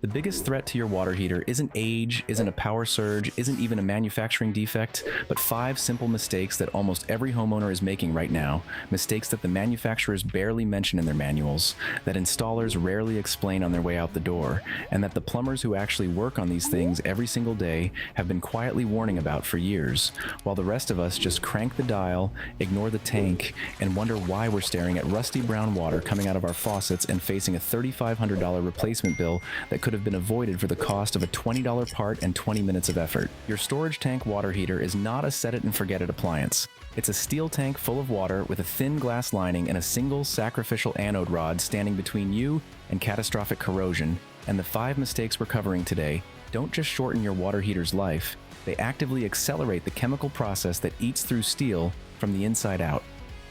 The biggest threat to your water heater isn't age, isn't a power surge, isn't even a manufacturing defect, but 5 simple mistakes that almost every homeowner is making right now, mistakes that the manufacturers barely mention in their manuals, that installers rarely explain on their way out the door, and that the plumbers who actually work on these things every single day have been quietly warning about for years, while the rest of us just crank the dial, ignore the tank, and wonder why we're staring at rusty brown water coming out of our faucets and facing a $3,500 replacement bill that could have been avoided for the cost of a $20 part and 20 minutes of effort. Your storage tank water heater is not a set-it-and-forget-it appliance. It's a steel tank full of water with a thin glass lining and a single sacrificial anode rod standing between you and catastrophic corrosion. And the 5 mistakes we're covering today don't just shorten your water heater's life, they actively accelerate the chemical process that eats through steel from the inside out.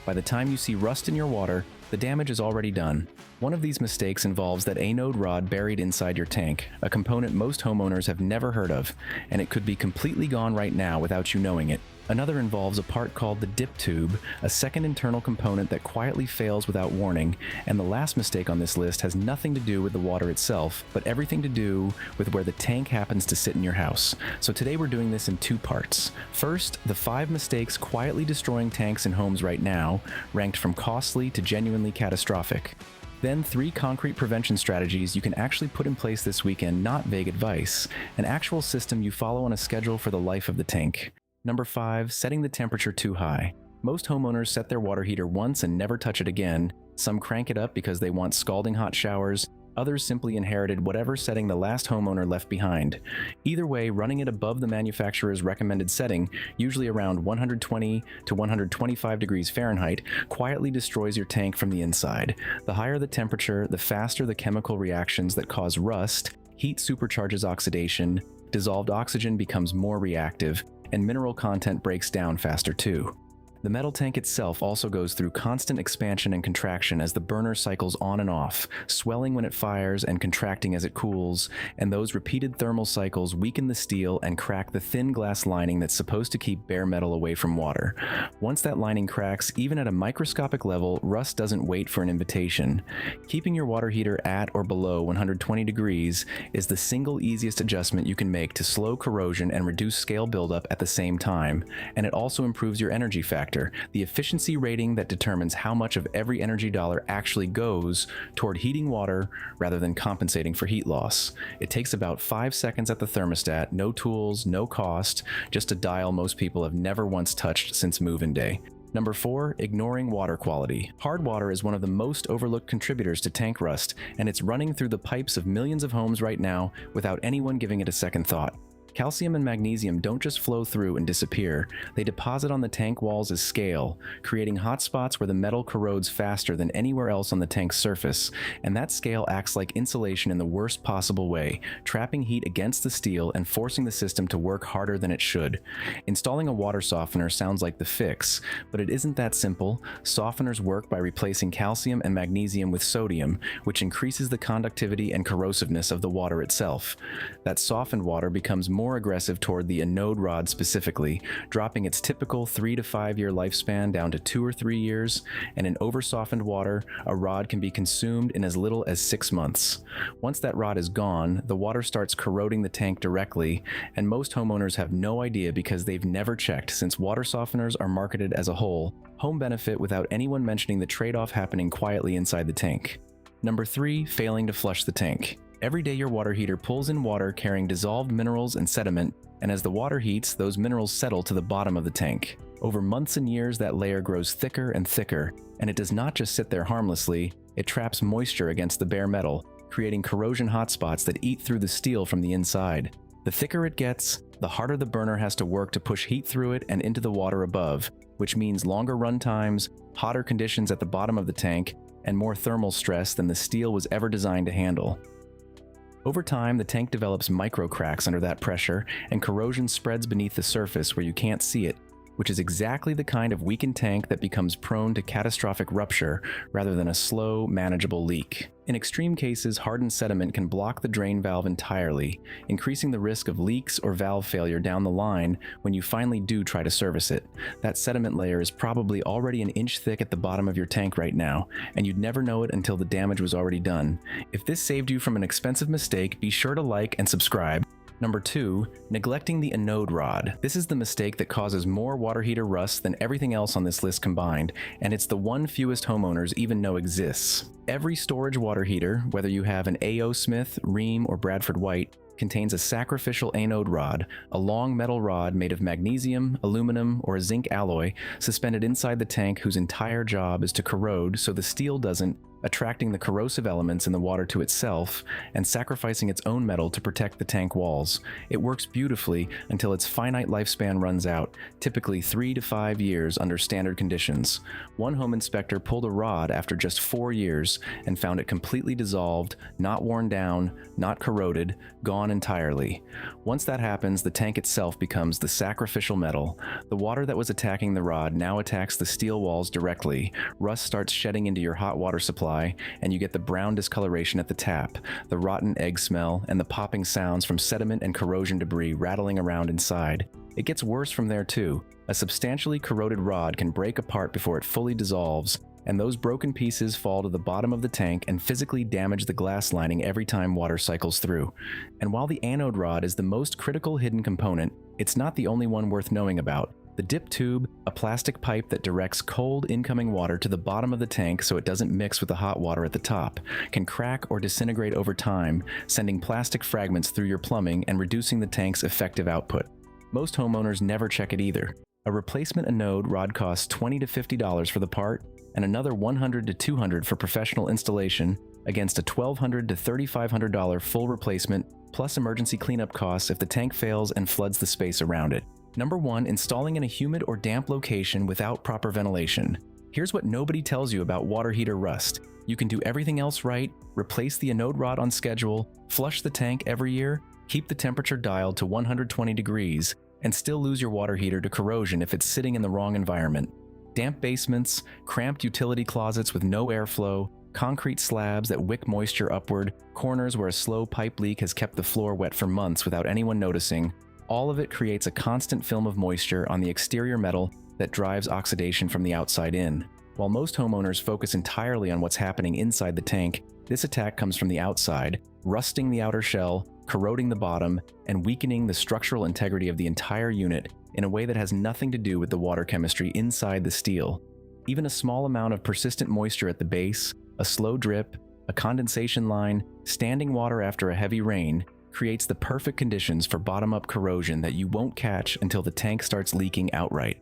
By the time you see rust in your water, the damage is already done. One of these mistakes involves that anode rod buried inside your tank, a component most homeowners have never heard of, and it could be completely gone right now without you knowing it. Another involves a part called the dip tube, a second internal component that quietly fails without warning, and the last mistake on this list has nothing to do with the water itself, but everything to do with where the tank happens to sit in your house. So today we're doing this in 2 parts. First, the 5 mistakes quietly destroying tanks in homes right now, ranked from costly to genuinely catastrophic. Then 3 concrete prevention strategies you can actually put in place this weekend, not vague advice, an actual system you follow on a schedule for the life of the tank. Number 5, setting the temperature too high. Most homeowners set their water heater once and never touch it again. Some crank it up because they want scalding hot showers. Others simply inherited whatever setting the last homeowner left behind. Either way, running it above the manufacturer's recommended setting, usually around 120 to 125 degrees Fahrenheit, quietly destroys your tank from the inside. The higher the temperature, the faster the chemical reactions that cause rust, heat supercharges oxidation, dissolved oxygen becomes more reactive, and mineral content breaks down faster too. The metal tank itself also goes through constant expansion and contraction as the burner cycles on and off, swelling when it fires and contracting as it cools, and those repeated thermal cycles weaken the steel and crack the thin glass lining that's supposed to keep bare metal away from water. Once that lining cracks, even at a microscopic level, rust doesn't wait for an invitation. Keeping your water heater at or below 120 degrees is the single easiest adjustment you can make to slow corrosion and reduce scale buildup at the same time, and it also improves your energy factor, the efficiency rating that determines how much of every energy dollar actually goes toward heating water rather than compensating for heat loss. It takes about 5 seconds at the thermostat, no tools, no cost, just a dial most people have never once touched since move-in day. Number 4, ignoring water quality. Hard water is one of the most overlooked contributors to tank rust, and it's running through the pipes of millions of homes right now without anyone giving it a second thought. Calcium and magnesium don't just flow through and disappear, they deposit on the tank walls as scale, creating hot spots where the metal corrodes faster than anywhere else on the tank's surface, and that scale acts like insulation in the worst possible way, trapping heat against the steel and forcing the system to work harder than it should. Installing a water softener sounds like the fix, but it isn't that simple. Softeners work by replacing calcium and magnesium with sodium, which increases the conductivity and corrosiveness of the water itself. That softened water becomes more aggressive toward the anode rod specifically, dropping its typical 3 to 5 year lifespan down to 2 or 3 years, and in over-softened water, a rod can be consumed in as little as 6 months. Once that rod is gone, the water starts corroding the tank directly, and most homeowners have no idea because they've never checked since water softeners are marketed as a whole home benefit without anyone mentioning the trade-off happening quietly inside the tank. Number 3, failing to flush the tank. Every day your water heater pulls in water carrying dissolved minerals and sediment, and as the water heats, those minerals settle to the bottom of the tank. Over months and years, that layer grows thicker and thicker, and it does not just sit there harmlessly, it traps moisture against the bare metal, creating corrosion hotspots that eat through the steel from the inside. The thicker it gets, the harder the burner has to work to push heat through it and into the water above, which means longer run times, hotter conditions at the bottom of the tank, and more thermal stress than the steel was ever designed to handle. Over time, the tank develops micro cracks under that pressure, and corrosion spreads beneath the surface where you can't see it, which is exactly the kind of weakened tank that becomes prone to catastrophic rupture rather than a slow, manageable leak. In extreme cases, hardened sediment can block the drain valve entirely, increasing the risk of leaks or valve failure down the line when you finally do try to service it. That sediment layer is probably already an inch thick at the bottom of your tank right now, and you'd never know it until the damage was already done. If this saved you from an expensive mistake, be sure to like and subscribe. Number 2, neglecting the anode rod. This is the mistake that causes more water heater rust than everything else on this list combined, and it's the one fewest homeowners even know exists. Every storage water heater, whether you have an A.O. Smith, Rheem, or Bradford White, contains a sacrificial anode rod, a long metal rod made of magnesium, aluminum, or a zinc alloy suspended inside the tank whose entire job is to corrode so the steel doesn't, attracting the corrosive elements in the water to itself and sacrificing its own metal to protect the tank walls. It works beautifully until its finite lifespan runs out, typically 3 to 5 years under standard conditions. One home inspector pulled a rod after just 4 years and found it completely dissolved, not worn down, not corroded, gone entirely. Once that happens, the tank itself becomes the sacrificial metal. The water that was attacking the rod now attacks the steel walls directly. Rust starts shedding into your hot water supply, and you get the brown discoloration at the tap, the rotten egg smell, and the popping sounds from sediment and corrosion debris rattling around inside. It gets worse from there too. A substantially corroded rod can break apart before it fully dissolves, and those broken pieces fall to the bottom of the tank and physically damage the glass lining every time water cycles through. And while the anode rod is the most critical hidden component, it's not the only one worth knowing about. The dip tube, a plastic pipe that directs cold incoming water to the bottom of the tank so it doesn't mix with the hot water at the top, can crack or disintegrate over time, sending plastic fragments through your plumbing and reducing the tank's effective output. Most homeowners never check it either. A replacement anode rod costs $20 to $50 for the part, and another $100 to $200 for professional installation, against a $1,200 to $3,500 full replacement, plus emergency cleanup costs if the tank fails and floods the space around it. Number 1, installing in a humid or damp location without proper ventilation. Here's what nobody tells you about water heater rust. You can do everything else right, replace the anode rod on schedule, flush the tank every year, keep the temperature dialed to 120 degrees, and still lose your water heater to corrosion if it's sitting in the wrong environment. Damp basements, cramped utility closets with no airflow, concrete slabs that wick moisture upward, corners where a slow pipe leak has kept the floor wet for months without anyone noticing. All of it creates a constant film of moisture on the exterior metal that drives oxidation from the outside in. While most homeowners focus entirely on what's happening inside the tank, this attack comes from the outside, rusting the outer shell, corroding the bottom, and weakening the structural integrity of the entire unit in a way that has nothing to do with the water chemistry inside the steel. Even a small amount of persistent moisture at the base, a slow drip, a condensation line, standing water after a heavy rain, creates the perfect conditions for bottom-up corrosion that you won't catch until the tank starts leaking outright.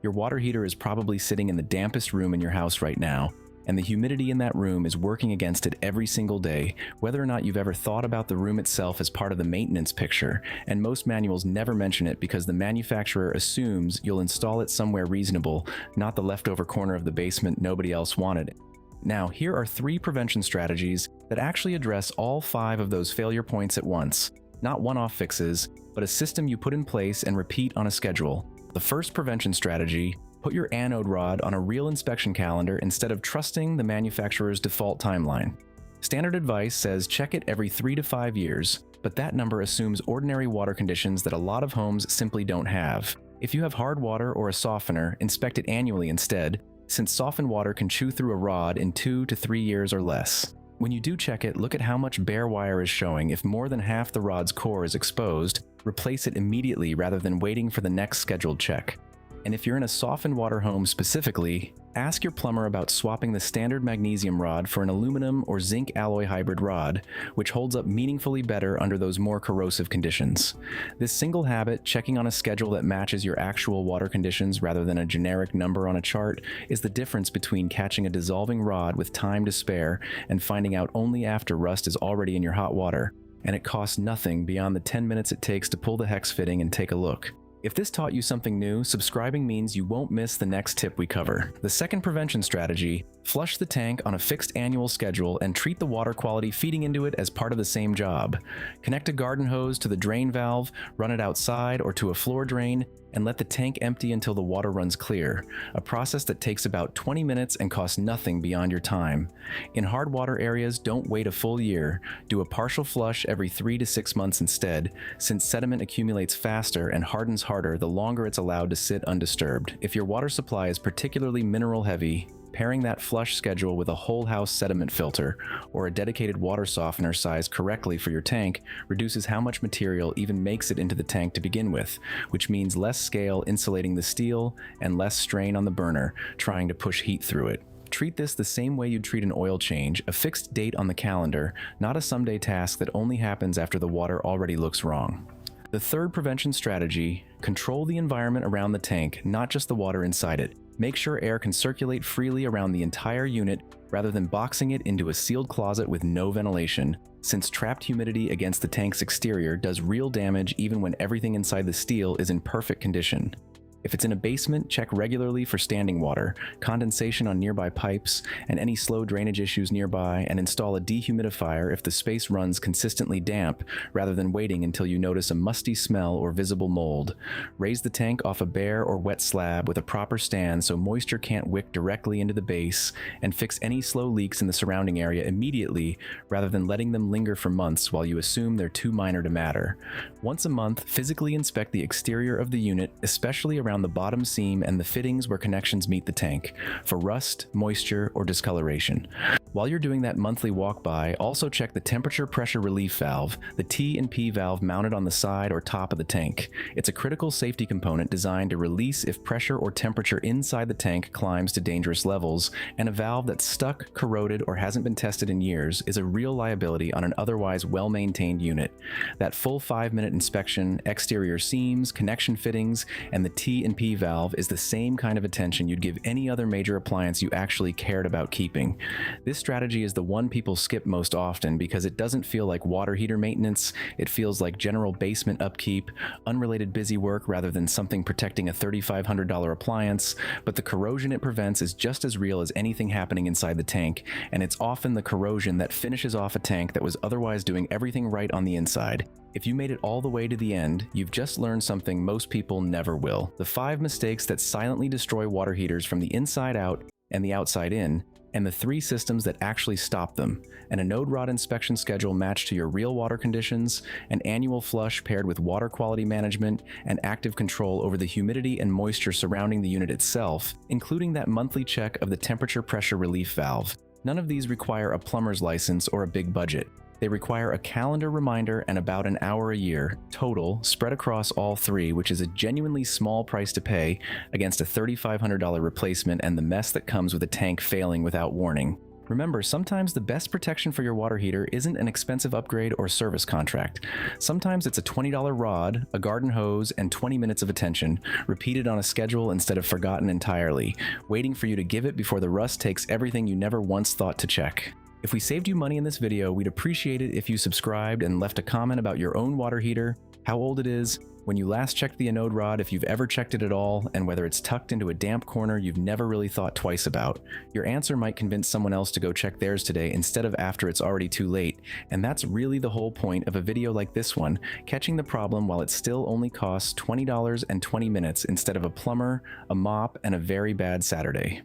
Your water heater is probably sitting in the dampest room in your house right now, and the humidity in that room is working against it every single day, whether or not you've ever thought about the room itself as part of the maintenance picture, and most manuals never mention it because the manufacturer assumes you'll install it somewhere reasonable, not the leftover corner of the basement nobody else wanted. Now, here are 3 prevention strategies that actually address all 5 of those failure points at once. Not one-off fixes, but a system you put in place and repeat on a schedule. The first prevention strategy: put your anode rod on a real inspection calendar instead of trusting the manufacturer's default timeline. Standard advice says check it every 3 to 5 years, but that number assumes ordinary water conditions that a lot of homes simply don't have. If you have hard water or a softener, inspect it annually instead, since softened water can chew through a rod in 2 to 3 years or less. When you do check it, look at how much bare wire is showing. If more than half the rod's core is exposed, replace it immediately rather than waiting for the next scheduled check. And if you're in a softened water home specifically, ask your plumber about swapping the standard magnesium rod for an aluminum or zinc alloy hybrid rod, which holds up meaningfully better under those more corrosive conditions. This single habit, checking on a schedule that matches your actual water conditions rather than a generic number on a chart, is the difference between catching a dissolving rod with time to spare and finding out only after rust is already in your hot water. And it costs nothing beyond the 10 minutes it takes to pull the hex fitting and take a look. If this taught you something new, subscribing means you won't miss the next tip we cover. The second prevention strategy: flush the tank on a fixed annual schedule and treat the water quality feeding into it as part of the same job. Connect a garden hose to the drain valve, run it outside or to a floor drain, and let the tank empty until the water runs clear, a process that takes about 20 minutes and costs nothing beyond your time. In hard water areas, don't wait a full year. Do a partial flush every 3 to 6 months instead, since sediment accumulates faster and hardens harder the longer it's allowed to sit undisturbed. If your water supply is particularly mineral heavy, pairing that flush schedule with a whole house sediment filter or a dedicated water softener sized correctly for your tank reduces how much material even makes it into the tank to begin with, which means less scale insulating the steel and less strain on the burner trying to push heat through it. Treat this the same way you'd treat an oil change, a fixed date on the calendar, not a someday task that only happens after the water already looks wrong. The third prevention strategy: control the environment around the tank, not just the water inside it. Make sure air can circulate freely around the entire unit rather than boxing it into a sealed closet with no ventilation, since trapped humidity against the tank's exterior does real damage even when everything inside the steel is in perfect condition. If it's in a basement, check regularly for standing water, condensation on nearby pipes, and any slow drainage issues nearby, and install a dehumidifier if the space runs consistently damp, rather than waiting until you notice a musty smell or visible mold. Raise the tank off a bare or wet slab with a proper stand so moisture can't wick directly into the base, and fix any slow leaks in the surrounding area immediately, rather than letting them linger for months while you assume they're too minor to matter. Once a month, physically inspect the exterior of the unit, especially around the bottom seam and the fittings where connections meet the tank, for rust, moisture, or discoloration. While you're doing that monthly walk-by, also check the temperature pressure relief valve, the T and P valve mounted on the side or top of the tank. It's a critical safety component designed to release if pressure or temperature inside the tank climbs to dangerous levels, and a valve that's stuck, corroded, or hasn't been tested in years is a real liability on an otherwise well-maintained unit. That full 5-minute inspection, exterior seams, connection fittings, and the T and P valve is the same kind of attention you'd give any other major appliance you actually cared about keeping. This strategy is the one people skip most often because it doesn't feel like water heater maintenance, it feels like general basement upkeep, unrelated busy work rather than something protecting a $3,500 appliance, but the corrosion it prevents is just as real as anything happening inside the tank, and it's often the corrosion that finishes off a tank that was otherwise doing everything right on the inside. If you made it all the way to the end, you've just learned something most people never will: the 5 mistakes that silently destroy water heaters from the inside out and the outside in, and the 3 systems that actually stop them: an anode rod inspection schedule matched to your real water conditions, an annual flush paired with water quality management, and active control over the humidity and moisture surrounding the unit itself, including that monthly check of the temperature pressure relief valve. None of these require a plumber's license or a big budget. They require a calendar reminder and about an hour a year, total, spread across all 3, which is a genuinely small price to pay against a $3,500 replacement and the mess that comes with a tank failing without warning. Remember, sometimes the best protection for your water heater isn't an expensive upgrade or service contract. Sometimes it's a $20 rod, a garden hose, and 20 minutes of attention, repeated on a schedule instead of forgotten entirely, waiting for you to give it before the rust takes everything you never once thought to check. If we saved you money in this video, we'd appreciate it if you subscribed and left a comment about your own water heater, how old it is, when you last checked the anode rod if you've ever checked it at all, and whether it's tucked into a damp corner you've never really thought twice about. Your answer might convince someone else to go check theirs today instead of after it's already too late, and that's really the whole point of a video like this one, catching the problem while it still only costs $20 and 20 minutes instead of a plumber, a mop, and a very bad Saturday.